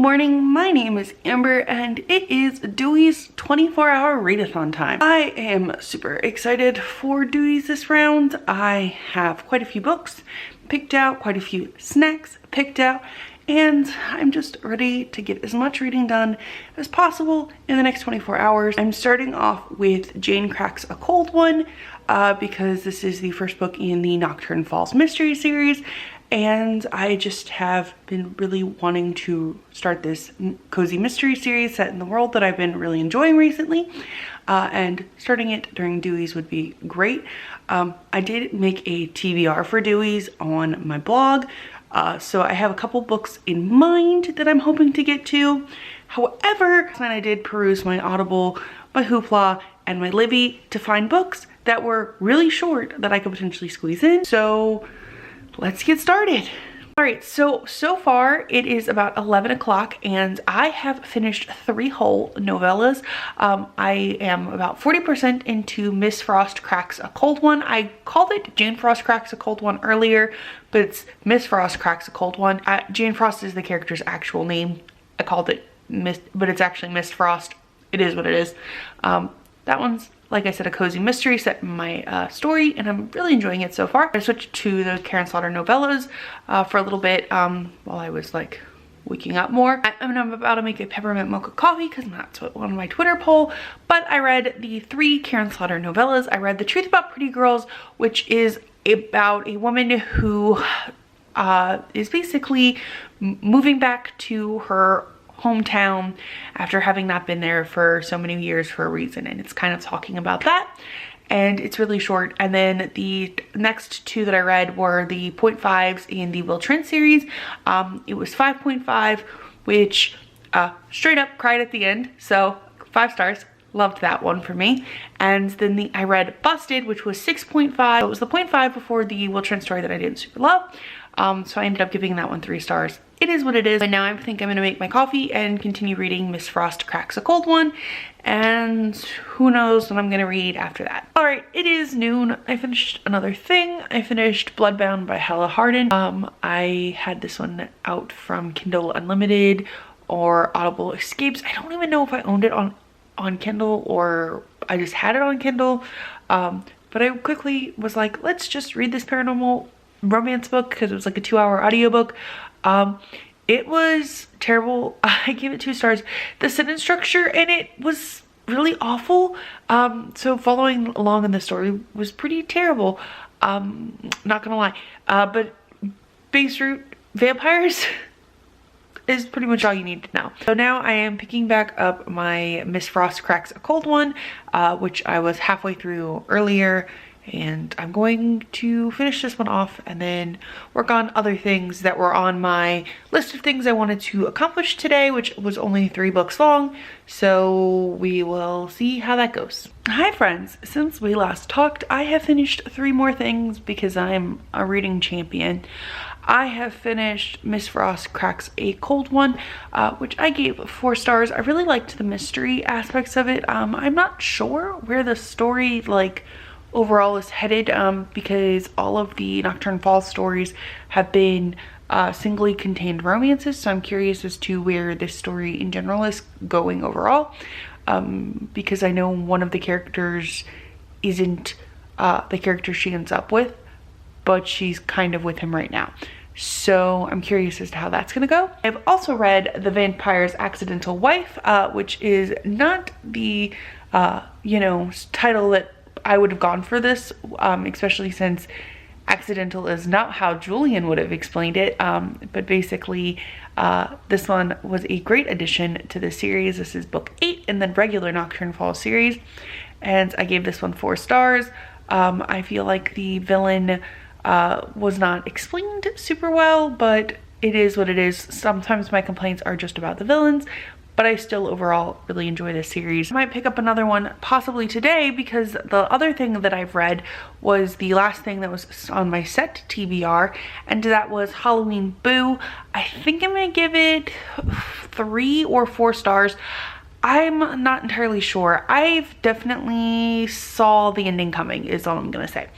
morning, my name is Amber and it is Dewey's 24-hour readathon time. I am super excited for Dewey's this round. I have quite a few books picked out, quite a few snacks picked out, and I'm just ready to get as much reading done as possible in the next 24 hours. I'm starting off with Jane Cracks a Cold One because this is the first book in the Nocturne Falls mystery series, and I just have been really wanting to start this cozy mystery series set in the world that I've been really enjoying recently, and starting it during Dewey's would be great. I did make a TBR for Dewey's on my blog, so I have a couple books in mind that I'm hoping to get to. However, I did peruse my Audible, my Hoopla, and my Libby to find books that were really short that I could potentially squeeze in. So let's get started. All right, so far it is about 11 o'clock and I have finished 3 whole novellas. I am about 40% into Miss Frost Cracks a Cold One. I called it Jane Frost Cracks a Cold One earlier, but it's Miss Frost Cracks a Cold One. Jane Frost is the character's actual name. I called it Miss, but it's actually Miss Frost. It is what it is. That one's, like I said, a cozy mystery set in my story, and I'm really enjoying it so far. I switched to the Karen Slaughter novellas for a little bit while I was like waking up more. I'm about to make a peppermint mocha coffee because that's what won my Twitter poll, but I read the 3 Karen Slaughter novellas. I read The Truth About Pretty Girls, which is about a woman who is basically moving back to her hometown after having not been there for so many years for a reason, and it's kind of talking about that, and it's really short. And then the next 2 that I read were the 0.5s in the Will Trent series. It was 5.5, which straight up cried at the end, so 5 stars. Loved that one for me. And then I read Busted, which was 6.5. It was the 0.5 before the Will Trent story that I didn't super love, so I ended up giving that one 3 stars. It is what it is. And now I think I'm gonna make my coffee and continue reading Miss Frost Cracks a Cold One, and who knows what I'm gonna read after that. All right, it is noon. I finished another thing. I finished Bloodbound by Hella Hardin. I had this one out from Kindle Unlimited or Audible Escapes. I don't even know if I owned it on Kindle or I just had it on Kindle, but I quickly was like, let's just read this paranormal romance book because it was like a 2-hour audiobook. It was terrible. I gave it 2 stars. The sentence structure in it was really awful, so following along in the story was pretty terrible, not gonna lie, but base root vampires is pretty much all you need to know. So now I am picking back up my Miss Frost Cracks a Cold One, which I was halfway through earlier, and I'm going to finish this one off and then work on other things that were on my list of things I wanted to accomplish today, which was only 3 books long, so we will see how that goes. Hi friends, since we last talked, I have finished 3 more things because I'm a reading champion. I have finished Miss Frost Cracks a Cold One, which I gave 4 stars. I really liked the mystery aspects of it. I'm not sure where the story like overall is headed, because all of the Nocturne Falls stories have been singly contained romances, so I'm curious as to where this story in general is going overall, because I know one of the characters isn't the character she ends up with, but she's kind of with him right now. So I'm curious as to how that's gonna go. I've also read The Vampire's Accidental Wife, which is not the you know, title that I would have gone for this, especially since accidental is not how Julian would have explained it, but basically this one was a great addition to the series. This is book 8 in the regular Nocturne Falls series, and I gave this one 4 stars. I feel like the villain was not explained super well, but it is what it is. Sometimes my complaints are just about the villains, but I still overall really enjoy this series. I might pick up another one possibly today because the other thing that I've read was the last thing that was on my set TBR, and that was Halloween Boo. I think I'm gonna give it 3 or 4 stars. I'm not entirely sure. I've definitely saw the ending coming is all I'm gonna say.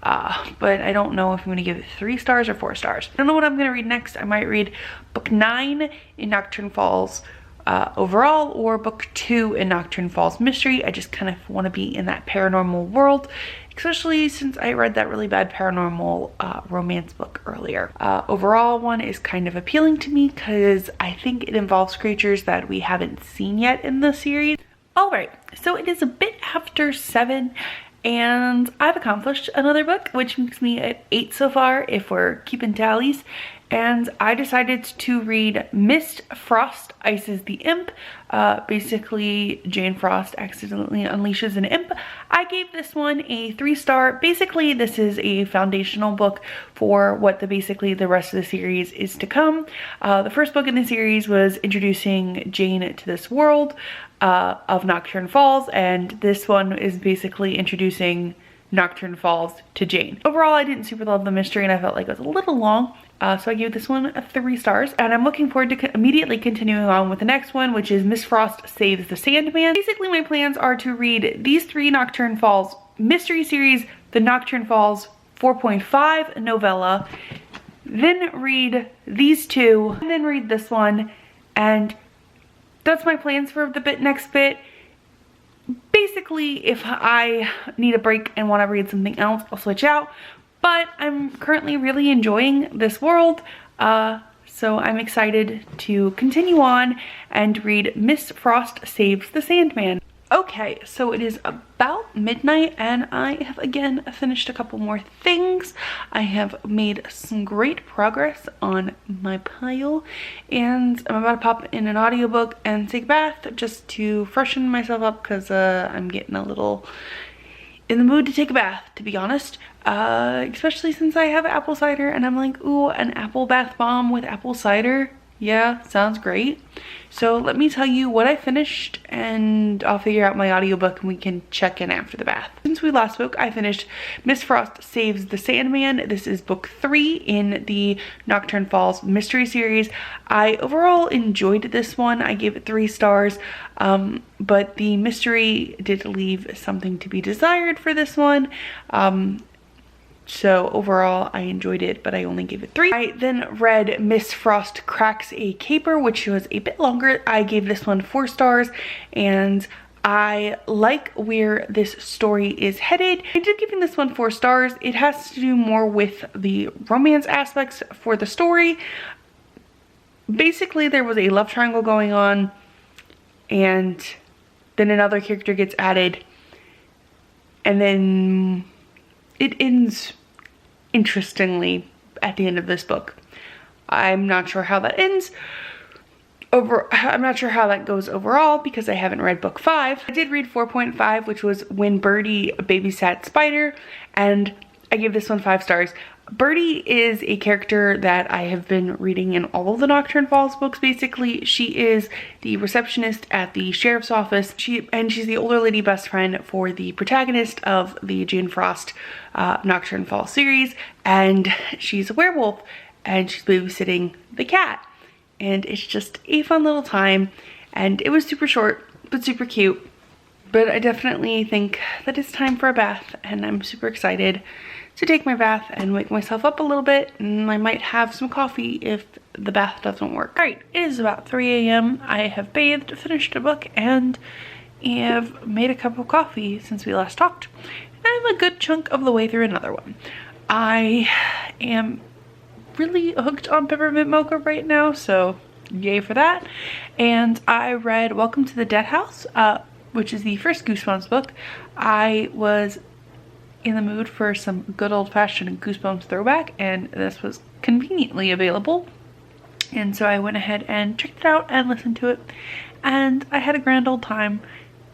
but I don't know if I'm gonna give it 3 stars or 4 stars. I don't know what I'm gonna read next. I might read book 9 in Nocturne Falls overall, or book 2 in Nocturne Falls Mystery. I just kind of want to be in that paranormal world, especially since I read that really bad paranormal romance book earlier. Overall one is kind of appealing to me because I think it involves creatures that we haven't seen yet in the series. Alright, so it is a bit after 7 and I've accomplished another book, which makes me at 8 so far if we're keeping tallies. And I decided to read Mist Frost Ices the Imp. Basically, Jane Frost accidentally unleashes an imp. I gave this one a 3-star. Basically, this is a foundational book for what basically the rest of the series is to come. The first book in the series was introducing Jane to this world of Nocturne Falls, and this one is basically introducing Nocturne Falls to Jane. Overall, I didn't super love the mystery and I felt like it was a little long. So I gave this one a 3 stars, and I'm looking forward to immediately continuing on with the next one, which is Miss Frost Saves the Sandman. Basically, my plans are to read these 3 Nocturne Falls mystery series, the Nocturne Falls 4.5 novella, then read these 2, and then read this one, and that's my plans for the next bit. Basically, if I need a break and want to read something else, I'll switch out. But I'm currently really enjoying this world, so I'm excited to continue on and read Miss Frost Saves the Sandman. Okay, so it is about midnight and I have again finished a couple more things. I have made some great progress on my pile and I'm about to pop in an audiobook and take a bath just to freshen myself up because I'm getting a little in the mood to take a bath, to be honest. Especially since I have apple cider and I'm like, ooh, an apple bath bomb with apple cider. Yeah, sounds great. So let me tell you what I finished and I'll figure out my audiobook and we can check in after the bath. Since we last spoke, I finished Miss Frost Saves the Sandman. This is book 3 in the Nocturne Falls mystery series. I overall enjoyed this one. I gave it 3 stars, but the mystery did leave something to be desired for this one. So overall I enjoyed it, but I only gave it 3. I then read Miss Frost Cracks a Caper, which was a bit longer. I gave this one 4 stars and I like where this story is headed. I ended up giving this one 4 stars. It has to do more with the romance aspects for the story. Basically, there was a love triangle going on and then another character gets added and then it ends interestingly at the end of this book. I'm not sure how that ends. I'm not sure how that goes overall because I haven't read book 5. I did read 4.5, which was When Birdie Babysat Spider, and I gave this one 5 stars. Birdie is a character that I have been reading in all of the Nocturne Falls books. Basically, she is the receptionist at the sheriff's office. She's the older lady best friend for the protagonist of the Jane Frost Nocturne Falls series, and she's a werewolf and she's babysitting the cat. And it's just a fun little time, and it was super short but super cute. But I definitely think that it's time for a bath, and I'm super excited to take my bath and wake myself up a little bit, and I might have some coffee if the bath doesn't work. Alright, it is about 3 a.m. I have bathed, finished a book, and have made a cup of coffee since we last talked. And I'm a good chunk of the way through another one. I am really hooked on peppermint mocha right now, so yay for that. And I read Welcome to the Dead House, which is the first Goosebumps book. I was in the mood for some good old-fashioned Goosebumps throwback, and this was conveniently available, and so I went ahead and checked it out and listened to it, and I had a grand old time,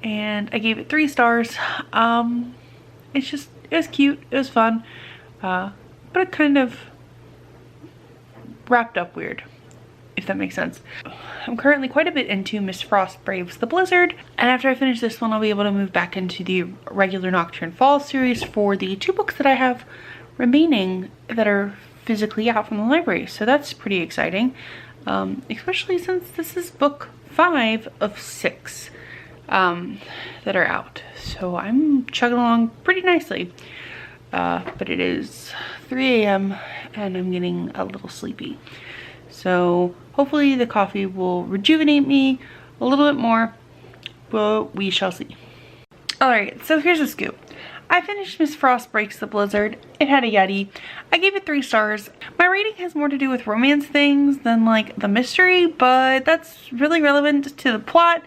and I gave it 3 stars. It was cute, it was fun, but it kind of wrapped up weird, if that makes sense. I'm currently quite a bit into Miss Frost Braves the Blizzard, and after I finish this one I'll be able to move back into the regular Nocturne Falls series for the 2 books that I have remaining that are physically out from the library, so that's pretty exciting, especially since this is book 5 of 6 that are out, so I'm chugging along pretty nicely. but it is 3 a.m. and I'm getting a little sleepy. So hopefully the coffee will rejuvenate me a little bit more, but we shall see. Alright, so here's the scoop. I finished Miss Frost Breaks the Blizzard. It had a Yeti. I gave it 3 stars. My rating has more to do with romance things than like the mystery, but that's really relevant to the plot.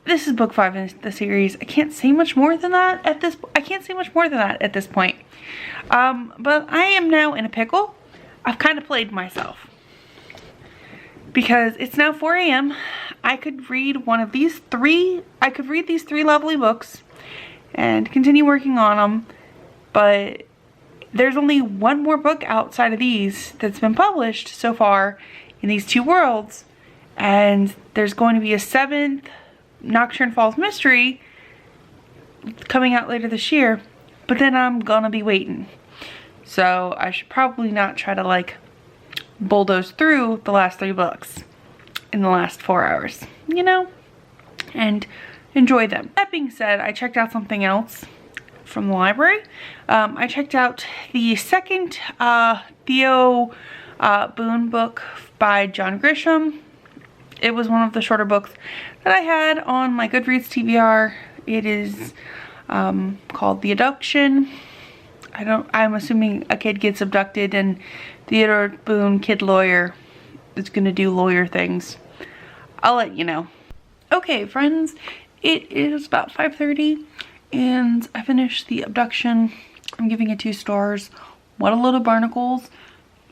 This is book 5 in the series. I can't say much more than that at this point. But I am now in a pickle. I've kind of played myself because it's now 4 a.m. I could read one of these 3. I could read these 3 lovely books and continue working on them, but there's only one more book outside of these that's been published so far in these 2 worlds, and there's going to be a 7th Nocturne Falls mystery coming out later this year, but then I'm gonna be waiting. So I should probably not try to like bulldoze through the last 3 books in the last 4 hours, you know, and enjoy them. That being said, I checked out something else from the library. I checked out the 2nd Theo Boone book by John Grisham. It was one of the shorter books that I had on my Goodreads TBR. It is called The Abduction. I'm assuming a kid gets abducted and Theodore Boone, kid lawyer, is gonna do lawyer things. I'll let you know. Okay, friends, it is about 5:30 and I finished The Abduction. I'm giving it 2 stars. What a load of barnacles.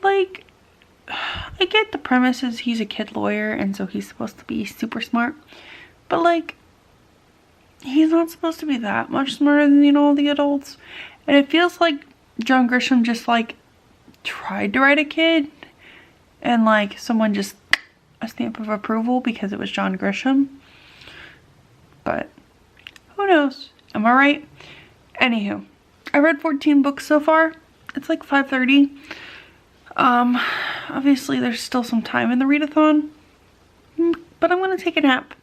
Like, I get the premise is he's a kid lawyer and so he's supposed to be super smart, but like, he's not supposed to be that much smarter than, you know, the adults. And it feels like John Grisham just like tried to write a kid and like someone just a stamp of approval because it was John Grisham. But who knows? Am I right? Anywho, I read 14 books so far. It's like 5:30. Obviously there's still some time in the readathon, but I'm gonna take a nap.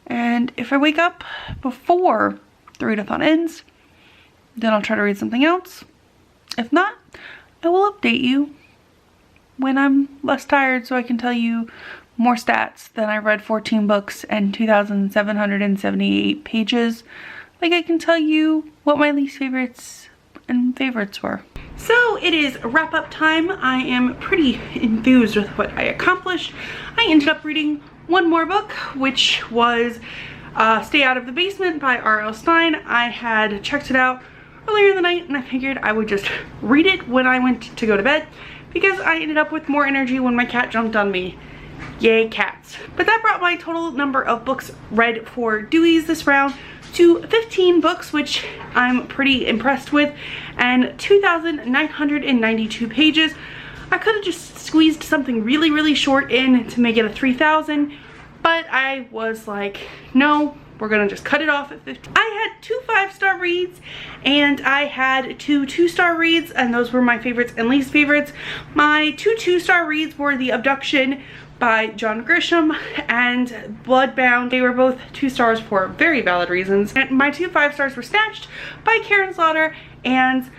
And if I wake up before the readathon ends, then I'll try to read something else. If not, I will update you when I'm less tired so I can tell you more stats than I read 14 books and 2,778 pages. Like I can tell you what my least favorites and favorites were. So it is wrap up time. I am pretty enthused with what I accomplished. I ended up reading one more book, which was Stay Out of the Basement by R.L. Stine. I had checked it out earlier in the night and I figured I would just read it when I went to go to bed because I ended up with more energy when my cat jumped on me. Yay, cats. But that brought my total number of books read for Dewey's this round to 15 books, which I'm pretty impressed with, and 2,992 pages. I could have just squeezed something really, really short in to make it a 3,000, but I was like, no, we're gonna just cut it off at 15. I had 2 5-star reads and I had 2 2-star reads, and those were my favorites and least favorites. My 2 2-star reads were The Abduction by John Grisham and Bloodbound. They were both 2 stars for very valid reasons. And my 2 5-stars were Snatched by Karen Slaughter and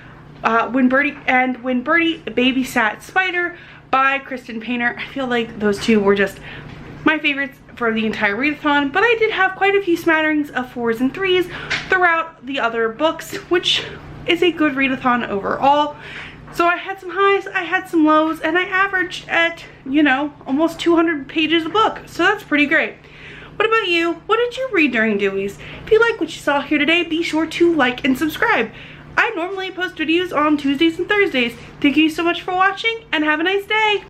When Birdie Babysat Spider by Kristen Painter. I feel like those 2 were just my favorites for the entire readathon, but I did have quite a few smatterings of 4s and 3s throughout the other books, which is a good readathon overall. So I had some highs, I had some lows, and I averaged at, you know, almost 200 pages a book. So that's pretty great. What about you? What did you read during Dewey's? If you like what you saw here today, be sure to like and subscribe. I normally post videos on Tuesdays and Thursdays. Thank you so much for watching and have a nice day.